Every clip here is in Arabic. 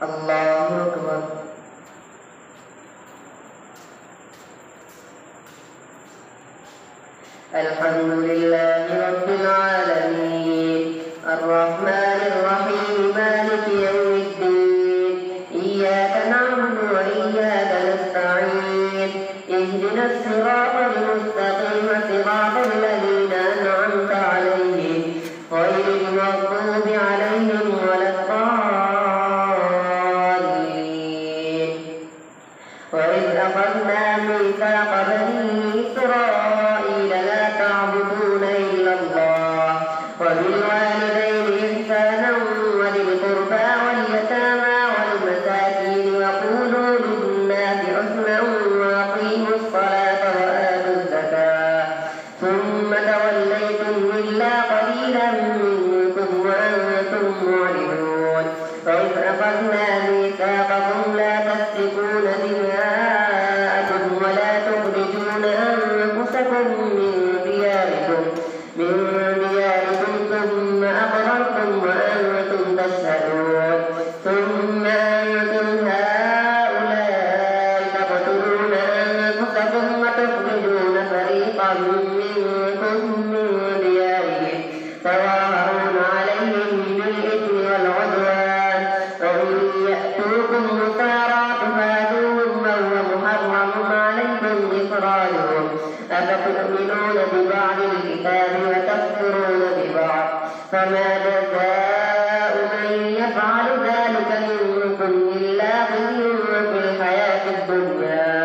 الله أكبر. الحمد لله رب العالمين الرحمن الرحيم مالك يوم الدين إياك نعبد وإياك نستعين اهدنا الصراط المستقيم صراط الذين أنعمت عليهم غير المغضوب عليهم ولا الضالين. وإذ أخذنا ميثاق بني إسرائيل لا تعبدون إلا الله وبالوالدين إحسانا وذي القربى واليتامى والمساكين وقولوا للناس حسنا وأقيموا الصلاة وآتوا الزكاة ثم توليتم إلا قليلا منكم وأنتم معرضون. وإذ أخذنا ميثاقكم لا تسفكون دماءكم ولا تخرجون أنفسكم من دياركم ثم أقررتم وأنتم تشهدون. ثم أنتم هؤلاء تقتلون أنفسكم وتخرجون فريقا منكم من ديارهم تظاهرون عليهم بالإثم والعدوان وإن يأتوكم مسارى تفادوهم وهو محرم عليكم إخراجهم أفتؤمنون ببعض الكتاب وتكفرون ببعض فما جزاء من يفعل ذلك منكم إلا خزي في الحياة الدنيا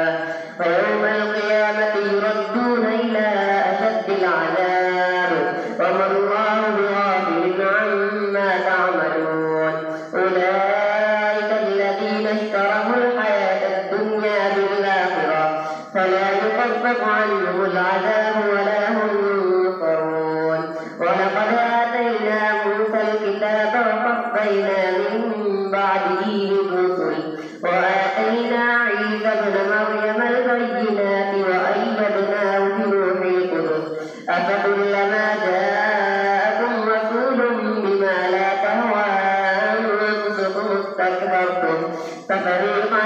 ويوم القيامة يردون إلى أشد العذاب وما الله بغافل عما تعملون. أولئك الذين اشتروا الحياة الدنيا بالآخرة فلا يخفف عنهم العذاب ولا هم ينصرون. ولقد آتينا موسى الكتاب وقفينا من بعده بالرسل وآتينا عيسى ابن مريم البينات وأيدناه بروح القدس أفكلما جاءكم رسول بما لا تهوى أنفسكم استكبرتم ففريقا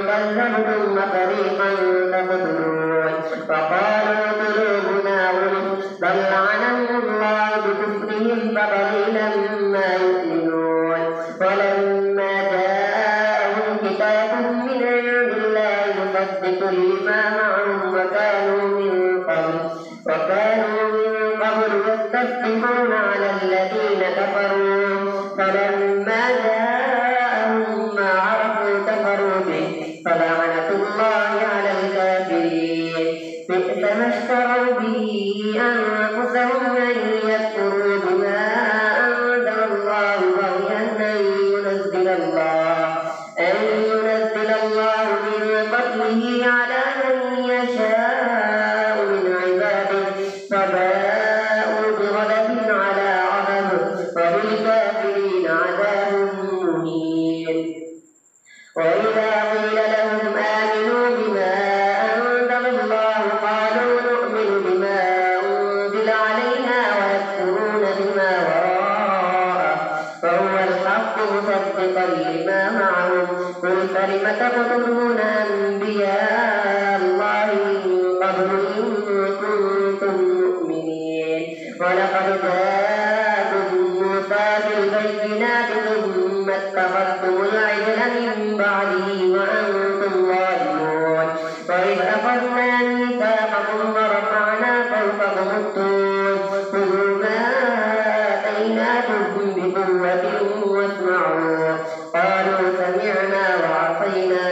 كذبتم وفريقا تقتلون. وقالوا قلوبنا غلف بل لعنهم الله بكفرهم فقليلا ما يؤمنون. ولما جاءهم كتاب من عند الله مصدق لما معهم وكانوا من قبل يستفتحون على الذين كفروا فلما جاءهم ما عرفوا كفروا به فلعنة الله على الكافرين. بئس ما اشتروا به أنفسهم أن يكفروا بما أنزل الله بغيا أن ينزل الله من فضله على من يشاء من عباده فباءوا بغضب على غضب وللكافرين عذاب مهين. وإذا قيل لهم آمنوا بما أنزل الله قالوا نؤمن بما أنزل علينا ويكفرون بما وراءه وهو الحق مصدقا لما معهم قل فلم تقتلون أنبياء الله من قبل إن كنتم مؤمنين. ولقد جاءكم موسى بالبينات ثم اتخذتم العجل من بعده وأنتم ظالمون. وإذ أخذنا ميثاقكم ورفعنا فوقكم الطور خذوا ما آتيناكم بقوة واسمعوا قالوا سمعنا وعصينا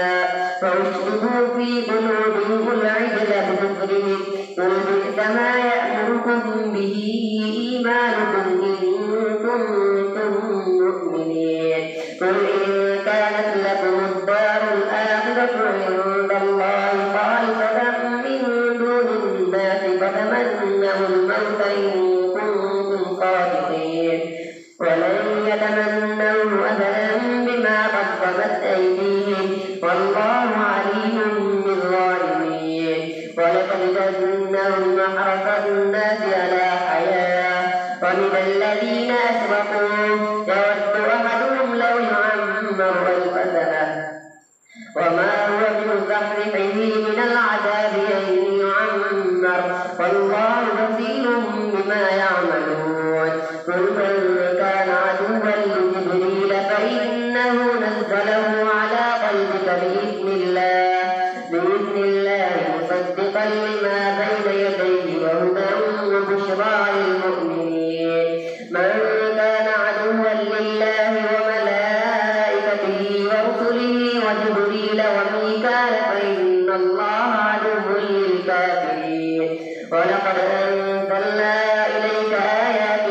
فأشربوا في قلوبهم العجل بكفرهم قل بئس ما يأمركم به إيمانكم إن كنتم مؤمنين. قل إن كانت لكم الدار الآخرة عند الله خالصة من دون الناس فتمنوا الموت إن كنتم صادقين ولن يتمنوا أبدا بما قدمت أيديهم والله عليم بالظالمين. ولتجدنهم أحرص الناس على حياة ومن الذين أشركوا يود أحدهم لو يعمر ألف ولقد أنزلنا إليك آيات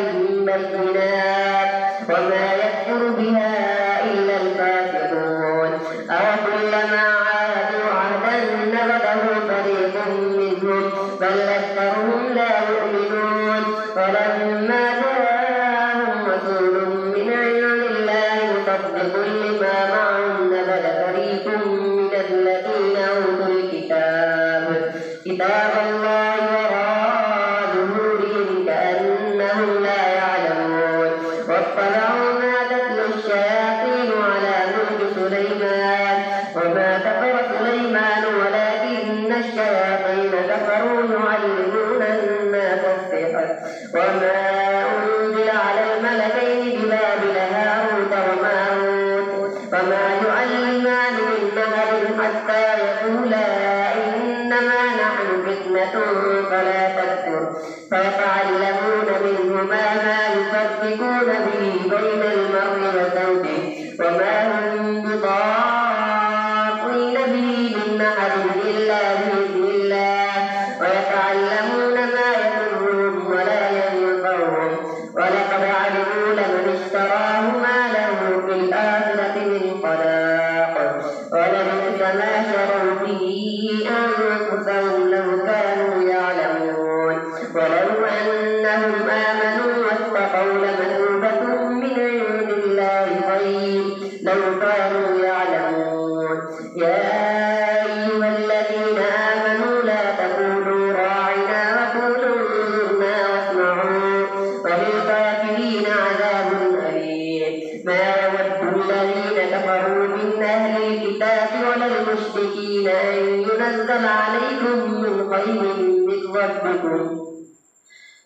بينات وما يكفر بها إلا الفاسقون أوكلما عاهدوا عهدا نبذه فريق منهم بل أكثرهم لا يؤمنون ولما جاءهم رسول من عند الله مصدق لما معهم نبذ فريق من الذين أوتوا الكتاب كتاب الله وراء ظهورهم كأنهم لا يعلمون واتبعوا ما تتلو الشياطين على ملك سليمان وما كفر سليمان ولكن الشياطين كفروا يعلمون الناس السحر وما أنزل على الملكين ببابل هاروت وماروت وما يعلمان من أحد حتى يقولا إنما نحن فتنة فلا تكفر فيتعلمون منهما ما يفرقون به بين المرء وزوجه وما هم بضارين به من أحد إلا بإذن الله ويتعلمون ما يضرهم ولا ينفعهم ولقد علموا لمن اشتراه ما له في الآخرة من خلاق ولبئس ما شروا به أنفسهم لو كانوا يعلمون ولو أنهم آمنوا واتقوا لمثوبة من عند الله خير لو كانوا يعلمون يا أيها الذين آمنوا لا تقولوا راعنا وقولوا انظرنا واسمعوا وللكافرين عذاب أليم ما يود الذين كفروا من أهل الكتاب ولا المشركين أن ينزل عليكم من خير من ربكم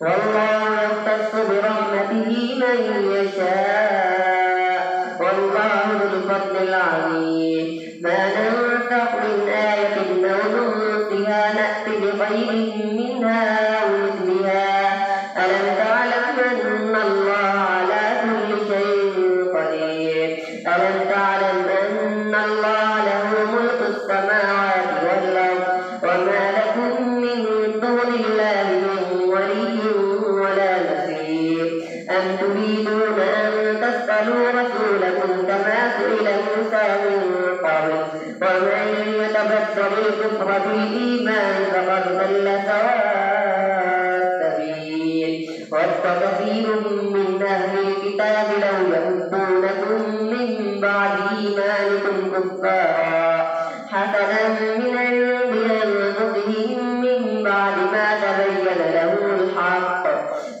والله يختص برحمته من يشاء والله ذو الفضل العظيم ما ننسخ من آية أو ننسها نأت بخير منها أو مثلها ألم تعلم أن الله على كل شيء قدير ألم تعلم أن الله له ملك السماوات والأرض وما لكم من دون الله من ولي ولا نصير أم تريدون أن تسألوا رسولكم كما سئل موسى من قبل ومن يتبدل الكفر بالإيمان فقد ضل سواء السبيل ود كثير من أهل الكتاب لو يردونكم من بعد إيمانكم كفارا حسنا من عند أنفسهم من بعد ما تبين لهم الحق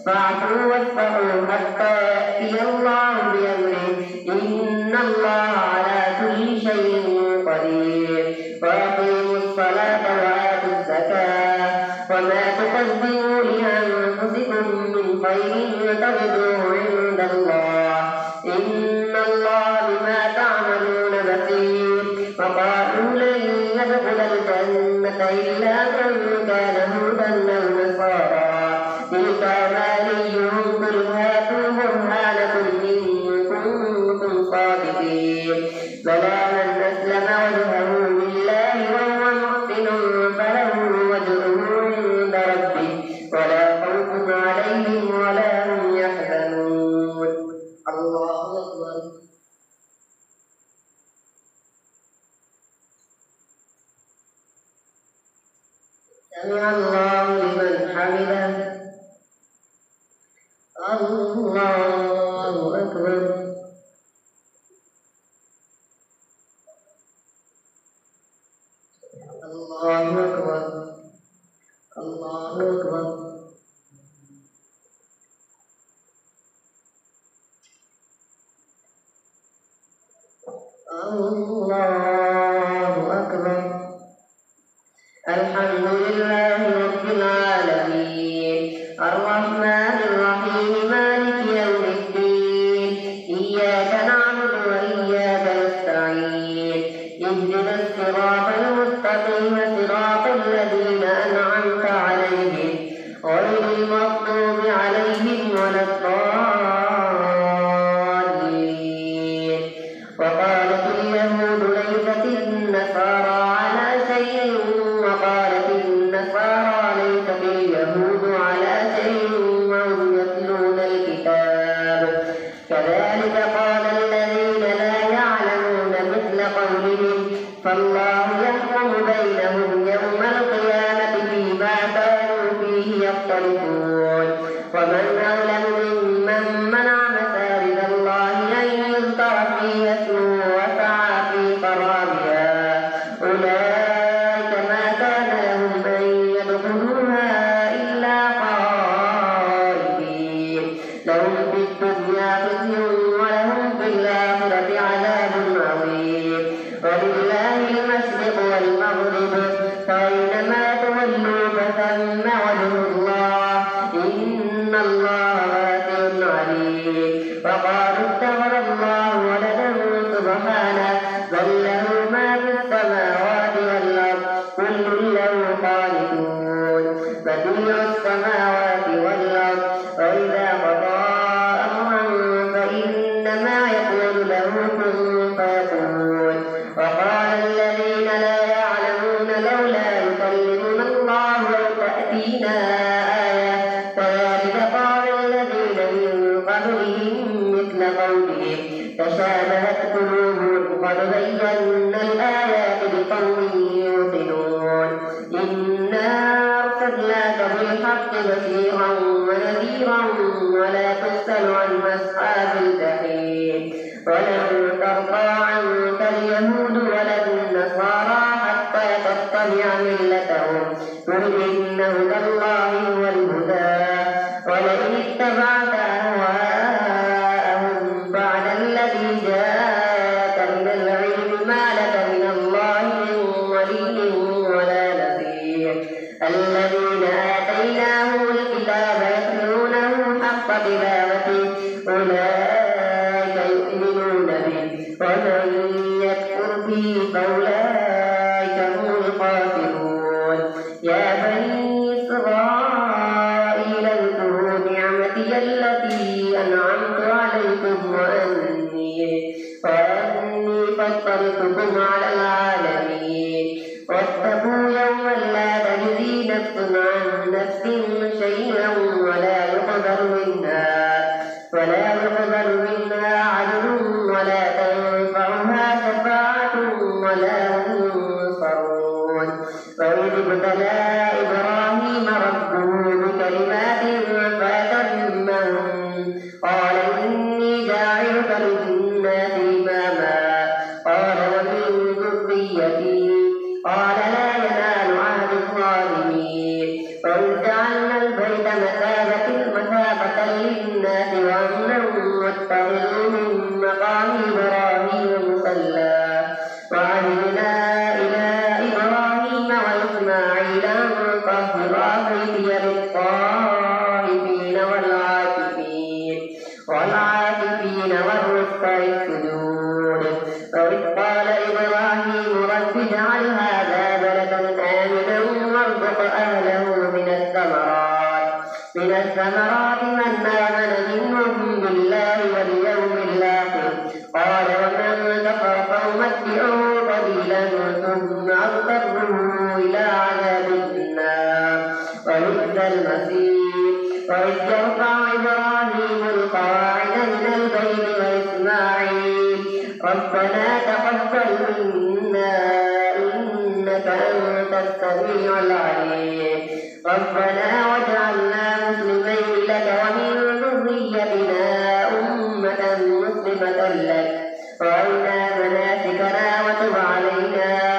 فاعفوا واصفحوا حتى يأتي الله بأمره إن الله على كل شيء قدير وأقيموا الصلاة وآتوا الزكاة وما تقدموا لأنفسكم من خير تجدوه عند الله إن الله بما تعملون بصير وقالوا لن يدخل الجنة إلا من كان هودا أو نصارى تلك أمانيهم قل هاتوا برهانكم إن كنتم صادقين بلى من أسلم وجهه لله وهو محسن فله وجهه عند ربه ولا خوف عليهم ولا هم يحزنون الله أكبر سمع الله لمن حمده الله أكبر الله أكبر الله أكبر الله أكبر الحمد لله رب العالمين الرحمن الرحيم مالك يوم الدين إياك نعبد وإياك نستعين اهدنا الصراط المستقيم صراط الذين أنعمت عليهم غير المغضوب عليهم ولا الضالين وقالت اليهود ليست النصارى على شيء وقالت النصارى ليست اليهود فالله يحكم بينهم يوم القيامة فيما كانوا فيه يختلفون ومن أظلم ممن منع مساجد الله أن يذكر فيها اسمه وسعى في خرابها أولئك ما كان لهم أن يدخلوها إلا خائفين لهم في الدنيا خزي ولهم في الآخرة عذاب عظيم ولله المشرق والمغرب فأينما تولوا فثم وجه الله إن الله واسع عليم وقالوا اتخذ الله ولدا سبحانه بل له ما في السماوات والأرض كل له قانتون بديع السماوات والأرض وإذا قضى أمرا فإنما يقول له كن فيكون وقال الذين لا يعلمون لولا يكلمنا الله أو تأتينا آية كذلك قال الذين من قبلهم مثل قولهم تشابهت قلوبهم قد بينا الآيات لقوم يوقنون إنا أرسلناك بالحق بشيرا ونذيرا ولا تسأل عن أصحاب الجحيم ولن ترضى عنك اليهود ولا النصارى حتى تتبع ملتهم قل إن هدى الله هو الهدى ولئن اتبعت أهواءهم بعد الذي جاءك من العلم ما لك من الله من ولي ولا نصير الذين آتيناهم الكتاب يتلونه حق تلاوته أولئك يؤمنون به ومن يكفر به فأولئك هم الخاسرون يا بني إسرائيل اذكروا نعمتي التي أنعمت عليكم وأني فضلتكم على العالمين واتقوا يوما لا تجزي نفس عن نفس شيئا ولا يقبل منها عدل ولا تنفعها شفاعة ولا هم ينصرون وإذ ابتلى إبراهيم ربه بكلمات فأتمهن قال إني جاعلك للناس إماما قال ومن ذريتي قال لا ينال عهد الظالمين وإذ جعلنا البيت مثابة للناس وأمنا واتخذوا من مقام إبراهيم مصلى وعهدنا إلى إبراهيم وإسماعيل أن طهرا بيتي للطائفين والعاكفين والركع السجود وإذ قال إبراهيم رب اجعل هذا بلدا آمنا وارزق أهله من الثمرات من آمن منهم بالله واليوم الآخر قال ومن كفر فأمتعه قليلا ثم أضطره إلى عذاب النار وبئس المصير وإذ يرفع إبراهيم القواعد من البيت وإسماعيل ربنا تقبل منا إنك أنت السميع العليم ربنا واجعلنا مسلمين لك ومن ذريتنا أمة مسلمة لك وأرنا مناسكنا وتب علينا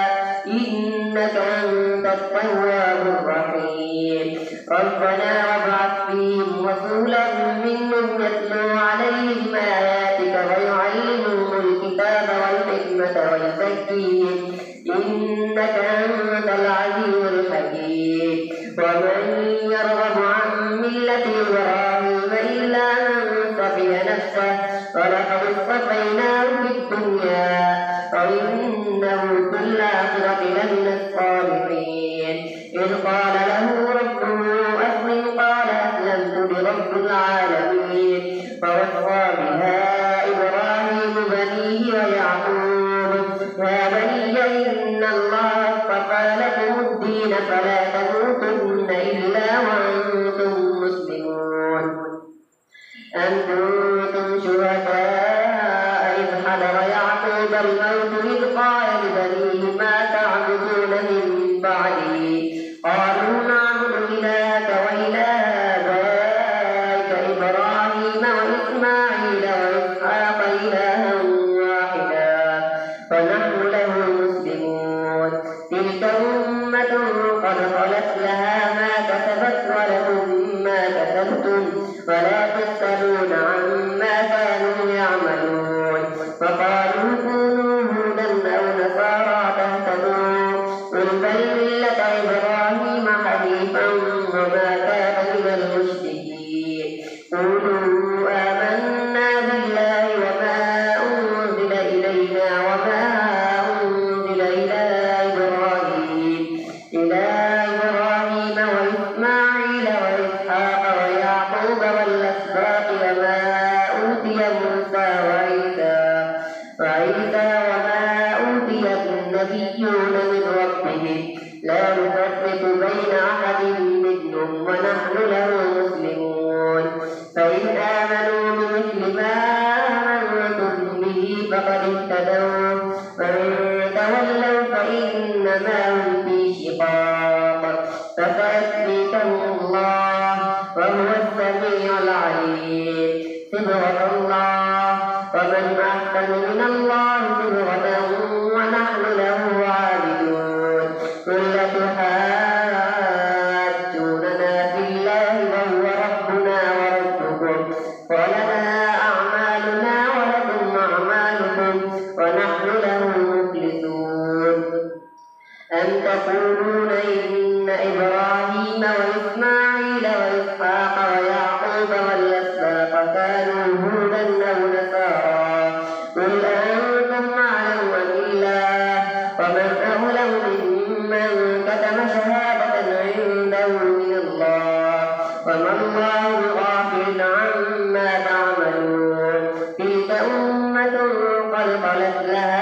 إنك أنت التواب الرحيم ربنا وابعث فيهم رسولا منهم يتلو عليهم آياتك ويعلمهم الكتاب والحكمة ويزكيهم إنك أنت العزيز الحكيم ومن يرغب عن ملة إبراهيم إلا من سفه نفسه ولقد اصطفيناه في الدنيا وإنه في الآخرة لمن الصالحين إذ قال له ربه أسلم قال أسلمت لرب العالمين فوصى بها إبراهيم بنيه ويعقوب يا بني إن الله اصطفى لكم الدين فلا تموتن إلا وأنتم مسلمون أم كنتم شهداء إذ حضر يعقوب الموت إذ قال لبنيه تلك أمة قد خلت لها ما كسبت ولكم ما كسبتم ولا تسألون عما كانوا يعملون وقالوا كونوا هودا أو نصارى تهتدوا قل بل ملة إبراهيم حنيفا وما كان من المشركين قولوا آمنا بالله وما أنزل إلينا وما أنزل إلى إبراهيم وإسماعيل وإسحاق ويعقوب والأسباط وما أوتي موسى وعيسى وما أوتي النبيون من ربهم لا نفرق بين أحد منهم ونحن له مسلمون فإن آمنوا بمثل ما آمنتم به فقد اهتدوا وإن تولوا فإنما هم في شقاق فسيكفيكهم الله وهو السميع العليم صبغة الله ومن أحسن من الله صبغة ونحن له عابدون قل تحاجوننا في الله وهو ربنا وربكم ولنا أعمالنا ولكم أعمالكم ونحن له مخلصون أم تقولون إن إبراهيم وإسماعيل وإسحاق ويعقوب والأسباط كانوا هودا أو نصارى قل أنتم أعلم أم الله ومن أظلم ممن كتم شهادة عنده من الله وما الله بغافل عما تعملون تلك أمة قد خلت لها